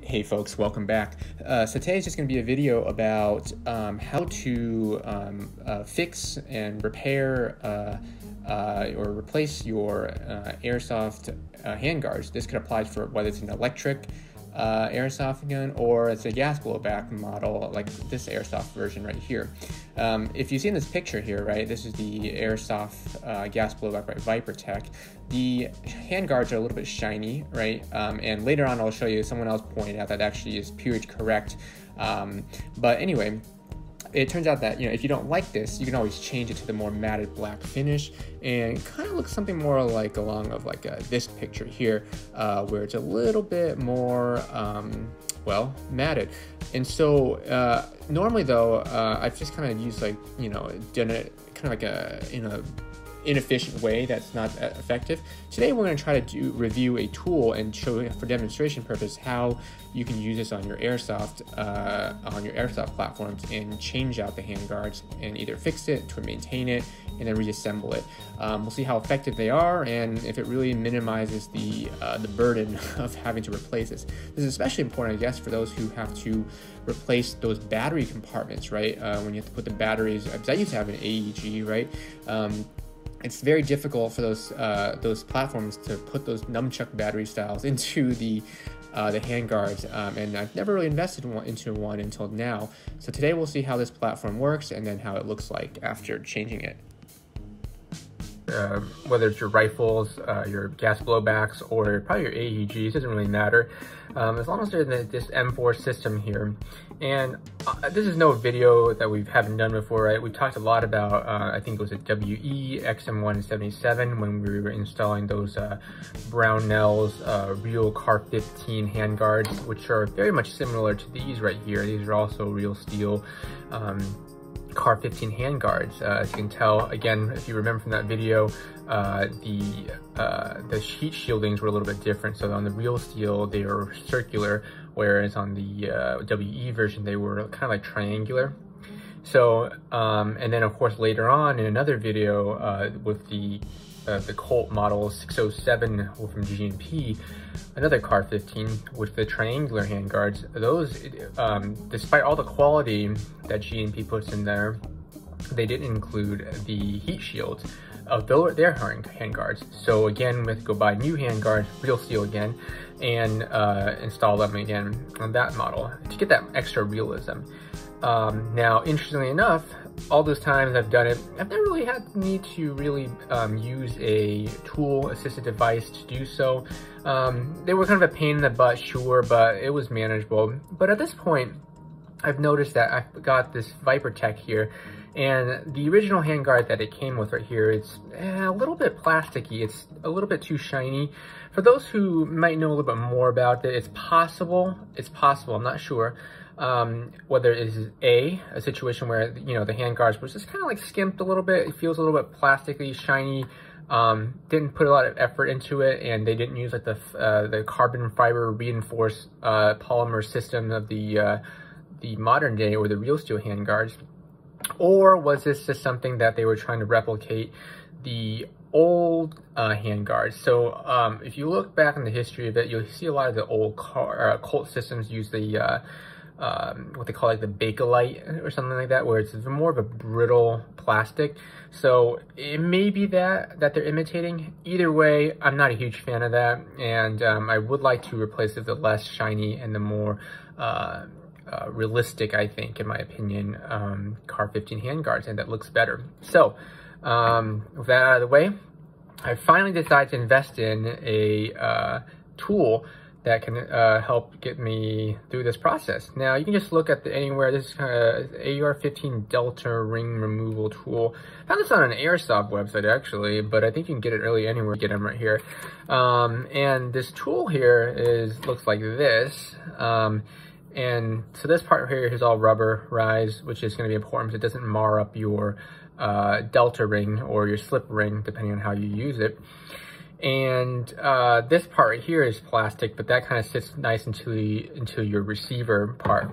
Hey folks, welcome back. So today is just going to be a video about how to fix and repair or replace your airsoft handguards. This could apply for whether it's an electric airsoft gun or it's a gas blowback model like this airsoft version right here. If you see in this picture here, right, this is the airsoft gas blowback by Viper Tech. The handguards are a little bit shiny, right? And later on I'll show you, someone else pointed out that actually is pH correct. But anyway, it turns out that, if you don't like this, you can always change it to the more matted black finish and kind of looks something more like this picture here, where it's a little bit more, well, matted. And so normally though, I've just kind of used done it kind of in a inefficient way that's not effective. Today we're going to try to review a tool and show for demonstration purpose how you can use this on your airsoft platforms and change out the handguards and either fix it to maintain it and then reassemble it. We'll see how effective they are and if it really minimizes the burden of having to replace this. This is especially important, I guess, for those who have to replace those battery compartments, right? When you have to put the batteries, because I used to have an AEG, right? It's very difficult for those platforms to put those nunchuck battery styles into the handguards, and I've never really invested into one until now. So today we'll see how this platform works and then how it looks like after changing it. Whether it's your rifles, your gas blowbacks, or probably your AEGs, doesn't really matter, as long as they're in this M4 system here. And this is no video that we haven't done before, right? We talked a lot about, I think it was a WE XM177 when we were installing those Brownell's real Car 15 handguards, which are very much similar to these right here. These are also real steel Car 15 handguards. As you can tell, again, if you remember from that video, the heat shieldings were a little bit different. So on the real steel, they were circular, whereas on the WE version, they were kind of like triangular. So, and then of course later on in another video with the Colt model 607 from GNP, another Car 15 with the triangular handguards. Those, despite all the quality that GNP puts in there, they didn't include the heat shields of their handguards. So again, we have to go buy new handguards, real steel again, and install them again on that model to get that extra realism. Now, interestingly enough, all those times I've done it, I've never really had the need to really use a tool-assisted device to do so. They were kind of a pain in the butt, sure, but it was manageable. But at this point, I've noticed that I've got this Viper Tech here, and the original handguard that it came with right here, it's a little bit plasticky. It's a little bit too shiny. For those who might know a little bit more about it, it's possible, I'm not sure, whether it is a situation where, the handguards was just kind of like skimped a little bit. It feels a little bit plasticky, shiny, didn't put a lot of effort into it, and they didn't use like the carbon fiber reinforced polymer system of the modern day or the real steel handguards. Or was this just something that they were trying to replicate the old handguards? So if you look back in the history of it, you'll see a lot of the old Colt systems use the what they call like the Bakelite or something like that, where it's more of a brittle plastic. So it may be that they're imitating. Either way, I'm not a huge fan of that, and I would like to replace it with the less shiny and the more realistic, I think, in my opinion, Car 15 handguards, and that looks better. So with that out of the way, I finally decided to invest in a tool that can help get me through this process. Now, you can just look at anywhere. This is kind of AR-15 Delta ring removal tool. I found this on an Airsoft website, actually, but I think you can get it really anywhere. Get them right here. And this tool here looks like this. And so this part here is all rubberized, which is going to be important because it doesn't mar up your Delta ring or your slip ring, depending on how you use it. And this part right here is plastic, but that kind of sits nice into your receiver part.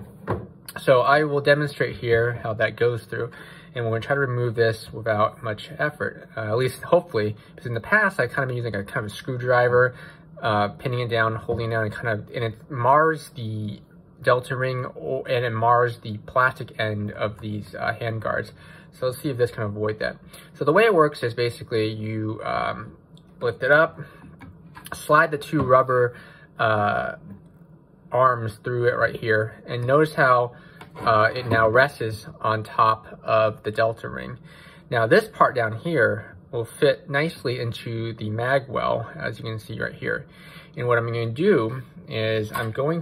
So I will demonstrate here how that goes through, and we're going to try to remove this without much effort, at least hopefully, because in the past I kind of been using a kind of a screwdriver pinning it down, holding it down, and it mars the delta ring, and it mars the plastic end of these hand guards. So let's see if this can avoid that. So the way it works is basically you lift it up, slide the two rubber arms through it right here, and notice how it now rests on top of the delta ring. Now this part down here will fit nicely into the mag well, as you can see right here. And what I'm going to do is I'm going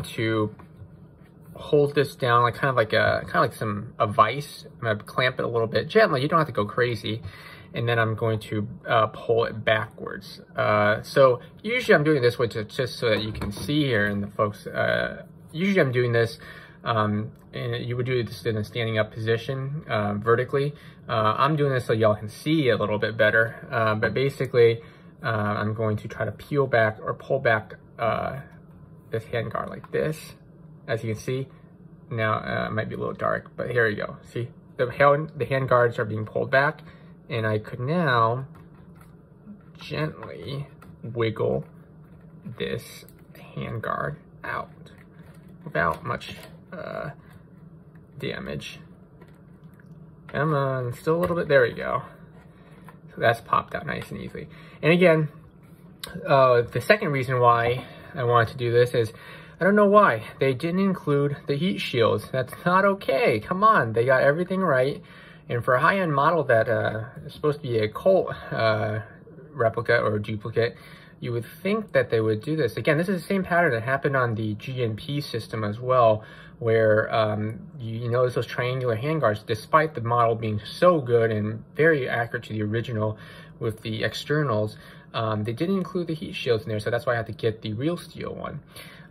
to hold this down like kind of like a vise. I'm going to clamp it a little bit gently. You don't have to go crazy. And then I'm going to pull it backwards. So usually I'm doing this, which is just so that you can see here, and the folks, usually I'm doing this, and you would do this in a standing up position, vertically. I'm doing this so y'all can see a little bit better, but basically I'm going to try to peel back or pull back this handguard like this. As you can see, now it might be a little dark, but here you go. See, the handguards are being pulled back, and I could now gently wiggle this handguard out without much damage. Come on, still a little bit, there we go. So that's popped out nice and easily. And again, the second reason why I wanted to do this is, I don't know why they didn't include the heat shields. That's not okay. Come on, they got everything right. And for a high-end model that is supposed to be a Colt replica or duplicate, you would think that they would do this. Again, this is the same pattern that happened on the GNP system as well, where you notice those triangular handguards, despite the model being so good and very accurate to the original with the externals, they didn't include the heat shields in there, so that's why I had to get the real steel one.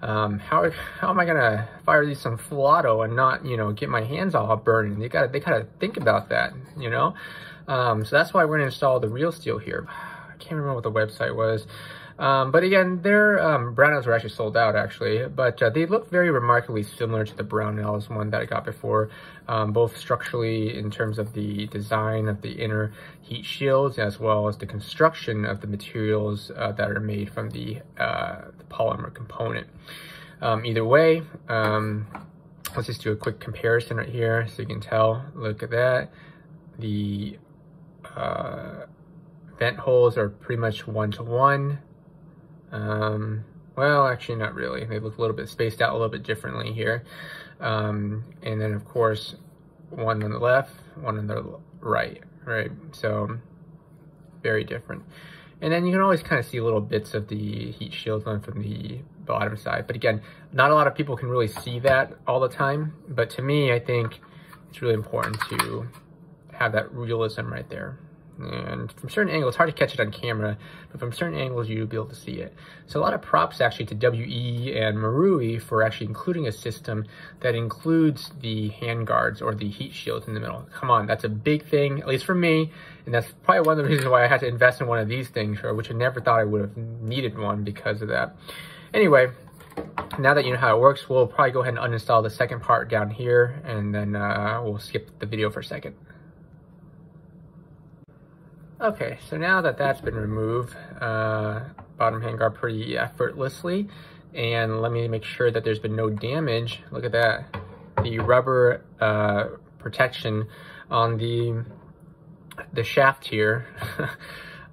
How am I gonna fire these some full auto and not, you know, get my hands all burning? They gotta think about that, you know. So that's why we're gonna install the real steel here. I can't remember what the website was, but again, their Brownells were actually sold out actually, but they look very remarkably similar to the Brownells one that I got before, both structurally in terms of the design of the inner heat shields, as well as the construction of the materials that are made from the polymer component. Either way, let's just do a quick comparison right here so you can tell. Look at that. The vent holes are pretty much 1-to-1. Well, actually not really. They look a little bit spaced out a little bit differently here. And then of course, one on the left, one on the right? So very different. And then you can always kind of see little bits of the heat shield on from the bottom side. But again, not a lot of people can really see that all the time. But to me, I think it's really important to have that realism right there. And from certain angles, it's hard to catch it on camera, but from certain angles you'll be able to see it. So a lot of props actually to WE and Marui for actually including a system that includes the handguards or the heat shields in the middle. Come on, that's a big thing, at least for me, and that's probably one of the reasons why I had to invest in one of these things, which I never thought I would have needed one because of that. Anyway, now that you know how it works, we'll probably go ahead and uninstall the second part down here, and then we'll skip the video for a second. Okay, so now that that's been removed, bottom handguard pretty effortlessly, and let me make sure that there's been no damage. Look at that. The rubber protection on the shaft here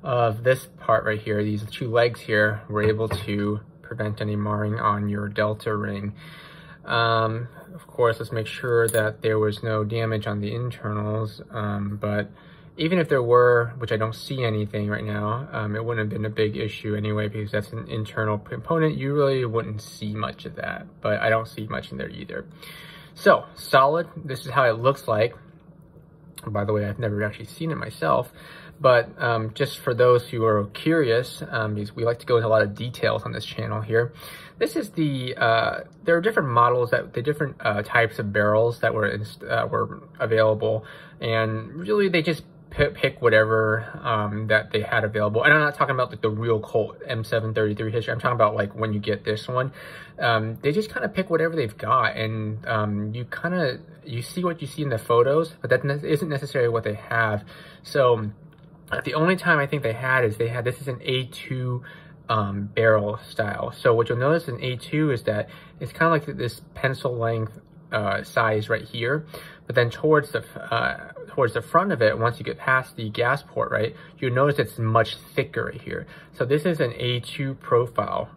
of this part right here, these two legs here, were able to prevent any marring on your delta ring. Of course, let's make sure that there was no damage on the internals, but even if there were, which I don't see anything right now, it wouldn't have been a big issue anyway, because that's an internal component. You really wouldn't see much of that, but I don't see much in there either. So, solid. This is how it looks like. By the way, I've never actually seen it myself, but just for those who are curious, because we like to go into a lot of details on this channel here, this is the, there are different models, the different types of barrels that were available, and really they just pick whatever that they had available. And I'm not talking about like the real Colt M733 history. I'm talking about like when you get this one, they just kind of pick whatever they've got, and you see what you see in the photos, but that isn't necessarily what they have. So The only time I think they had is this is an A2 barrel style. So what you'll notice in A2 is that it's kind of like this pencil length size right here, but then towards the front of it, once you get past the gas port, right, you'll notice it's much thicker right here. So this is an A2 profile,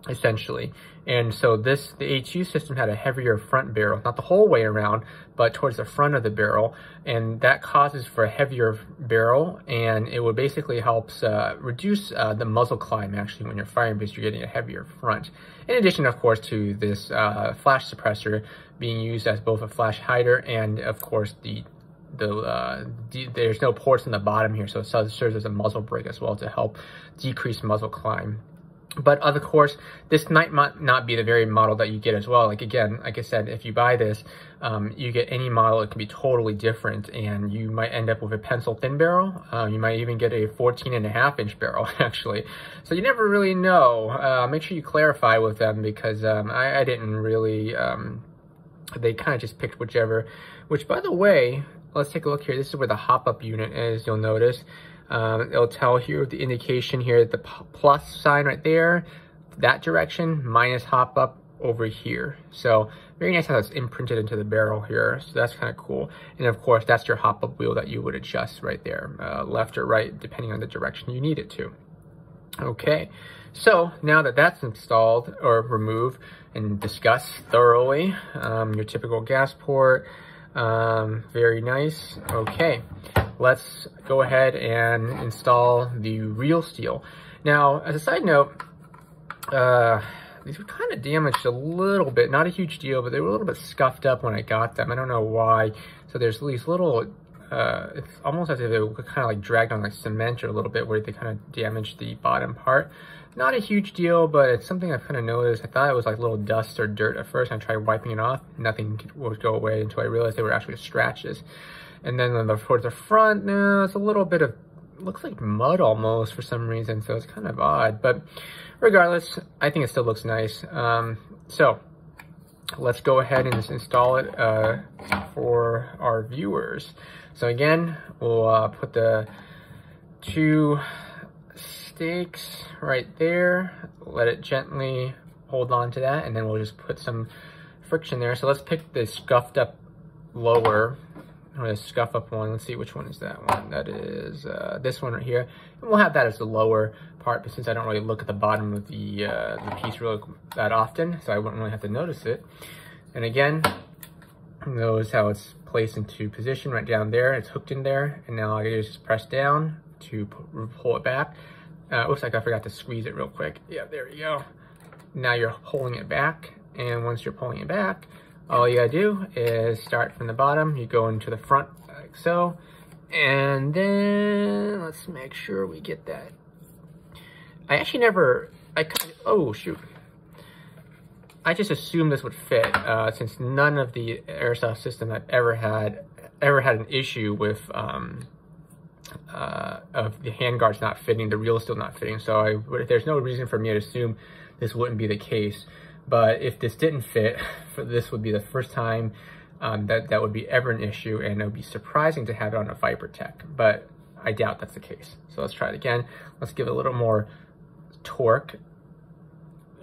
essentially. And so the A2 system had a heavier front barrel, not the whole way around, but towards the front of the barrel. And that causes for a heavier barrel, and it would basically helps reduce the muzzle climb actually when you're firing, because you're getting a heavier front. In addition, of course, to this flash suppressor being used as both a flash hider and, of course, there's no ports in the bottom here, so it serves as a muzzle brake as well to help decrease muzzle climb. But of course, this might not be the very model that you get as well. Like again, like I said, if you buy this, you get any model, it can be totally different, and you might end up with a pencil thin barrel. You might even get a 14.5-inch barrel actually. So you never really know. Make sure you clarify with them, because I didn't really, they kind of just picked whichever, which by the way, let's take a look here. This is where the hop-up unit is, you'll notice. It'll tell here the indication here, the plus sign right there, that direction, minus hop up over here. So very nice how it's imprinted into the barrel here. So that's kind of cool. And of course, that's your hop up wheel that you would adjust right there, left or right, depending on the direction you need it to. Okay, so now that that's installed or removed and discussed thoroughly, your typical gas port, very nice. Okay, let's go ahead and install the real steel. Now, as a side note, these were kind of damaged a little bit, not a huge deal, but they were a little bit scuffed up when I got them. I don't know why. So there's these little, it's almost as if they were kind of like dragged on like cement or a little bit, where they kind of damaged the bottom part. Not a huge deal, but it's something I've kind of noticed. I thought it was like little dust or dirt at first, and I tried wiping it off. Nothing would go away until I realized they were actually scratches. And then towards the front, no, it's a little bit of, looks like mud almost for some reason, so it's kind of odd. But regardless, I think it still looks nice. So let's go ahead and just install it for our viewers. So again, we'll put the 2 stakes right there, let it gently hold on to that, and then we'll just put some friction there. So let's pick the scuffed up lower, or the scuff up one. Let's see, which one is that one? That is this one right here. And we'll have that as the lower part, but since I don't really look at the bottom of the piece really that often, so I wouldn't really have to notice it. And again, notice how it's placed into position right down there. It's hooked in there, and now all I do is just press down to pull it back. Looks like I forgot to squeeze it real quick. Yeah, there you go. Now you're pulling it back, and once you're pulling it back, all you gotta do is start from the bottom. You go into the front like so, and then let's make sure we get that. I actually never, oh shoot. I just assumed this would fit, since none of the Airsoft system I've ever had an issue with of the handguards not fitting, the real steel not fitting. So there's no reason for me to assume this wouldn't be the case. But if this didn't fit, this would be the first time that would be ever an issue, and it would be surprising to have it on a ViperTech, but I doubt that's the case. So let's try it again. Let's give it a little more torque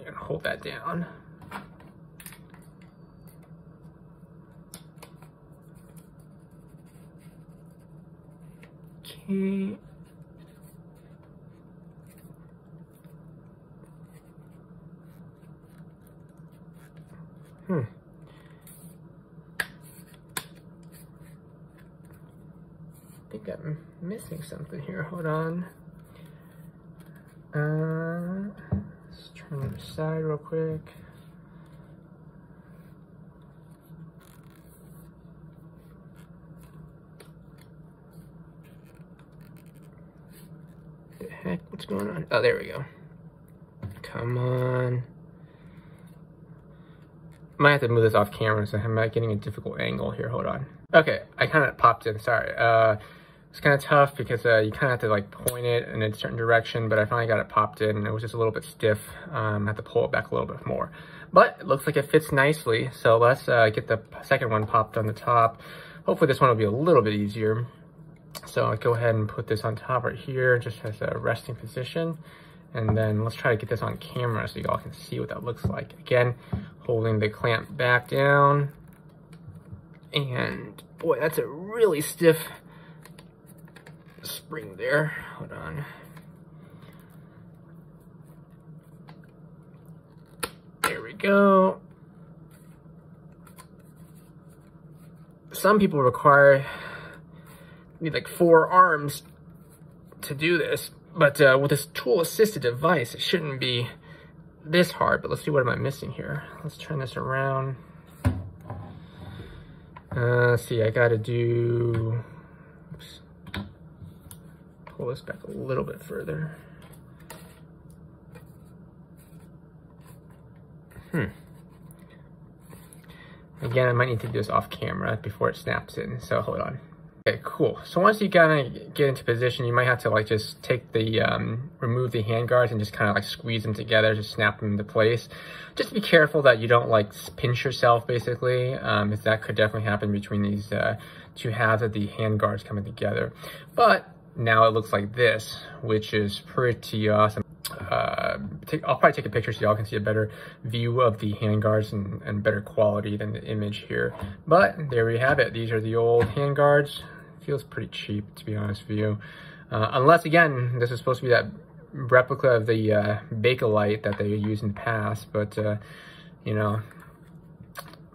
and hold that down. Okay. I think I'm missing something here. Hold on. Let's turn it aside real quick. The heck? What's going on? Oh, there we go. Come on. Might have to move this off camera, so I'm not getting a difficult angle here. Hold on. Okay, I kind of popped in. Sorry. It's kind of tough because you kind of have to like point it in a certain direction, but I finally got it popped in, and it was just a little bit stiff. I have to pull it back a little bit more, but it looks like it fits nicely. So let's get the second one popped on the top. Hopefully this one will be a little bit easier. So I'll go ahead and put this on top right here, just as a resting position. And then let's try to get this on camera so y'all can see what that looks like. Again, holding the clamp back down. And boy, that's a really stiff spring there. Hold on. There we go. Some people need like 4 arms to do this, but with this tool-assisted device, it shouldn't be this hard. But let's see, what am I missing here? Let's turn this around. Let's see, I gotta do, oops, pull this back a little bit further. Again, I might need to do this off camera before it snaps in, so hold on. Okay, cool. So once you kind of get into position, you might have to like just take the, remove the handguards and just kind of like squeeze them together, just snap them into place. Just be careful that you don't like pinch yourself, basically, as that could definitely happen between these 2 halves of the handguards coming together. But now it looks like this, which is pretty awesome. I'll probably take a picture so y'all can see a better view of the handguards and better quality than the image here. But there we have it. These are the old handguards. Feels pretty cheap, to be honest with you. Unless, again, this is supposed to be that replica of the Bakelite that they used in the past. But, you know,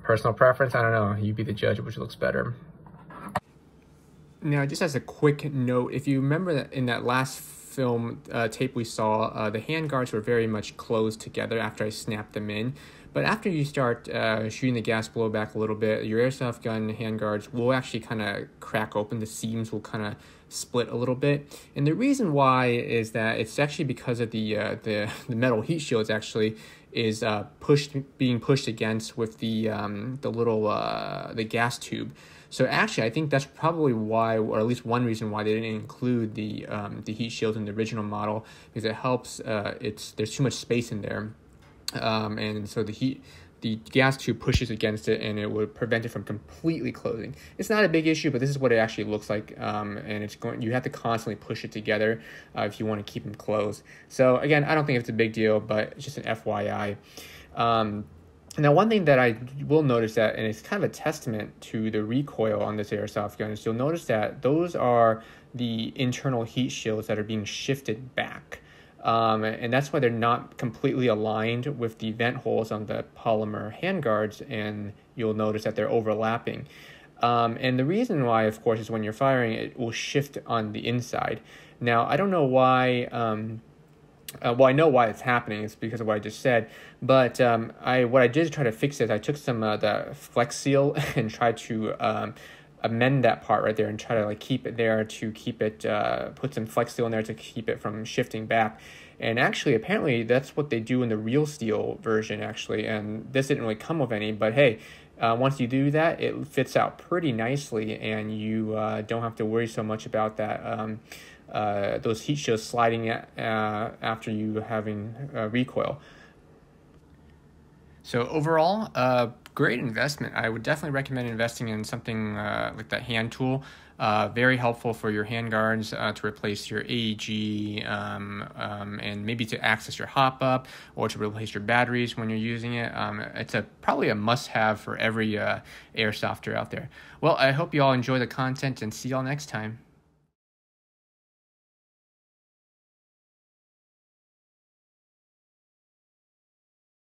personal preference, I don't know. You be the judge of which looks better. Now, just as a quick note, if you remember that in that last film tape we saw, the handguards were very much closed together after I snapped them in. But after you start shooting the gas blowback a little bit, your airsoft gun handguards will actually kind of crack open. The seams will kind of split a little bit. And the reason why is that it's actually because of the metal heat shields actually is being pushed against with the little the gas tube. So actually, I think that's probably why, or at least one reason why they didn't include the heat shields in the original model, because it helps. There's too much space in there, and so the gas tube pushes against it, and it would prevent it from completely closing. It's not a big issue, but this is what it actually looks like, and you have to constantly push it together if you want to keep them closed. So again, I don't think it's a big deal, but it's just an FYI. Now, one thing that I will notice that, and it's kind of a testament to the recoil on this airsoft gun, is you'll notice that those are the internal heat shields that are being shifted back. And that's why they're not completely aligned with the vent holes on the polymer handguards, and you'll notice that they're overlapping. And the reason why, of course, is when you're firing, it will shift on the inside. Now, I don't know why... well, I know why it's happening. It's because of what I just said. But what I did to try to fix it, I took some the Flex Seal and tried to amend that part right there and try to like keep it there to keep it, put some Flex Seal in there to keep it from shifting back. And actually, apparently, that's what they do in the real steel version, actually. And this didn't really come with any. But hey, once you do that, it fits out pretty nicely, and you don't have to worry so much about that. Those heat shields sliding after you having recoil. So overall, great investment. I would definitely recommend investing in something like that hand tool. Very helpful for your handguards to replace your AEG and maybe to access your hop up or to replace your batteries when you're using it. It's probably a must-have for every airsofter out there. Well, I hope you all enjoy the content and see y'all next time.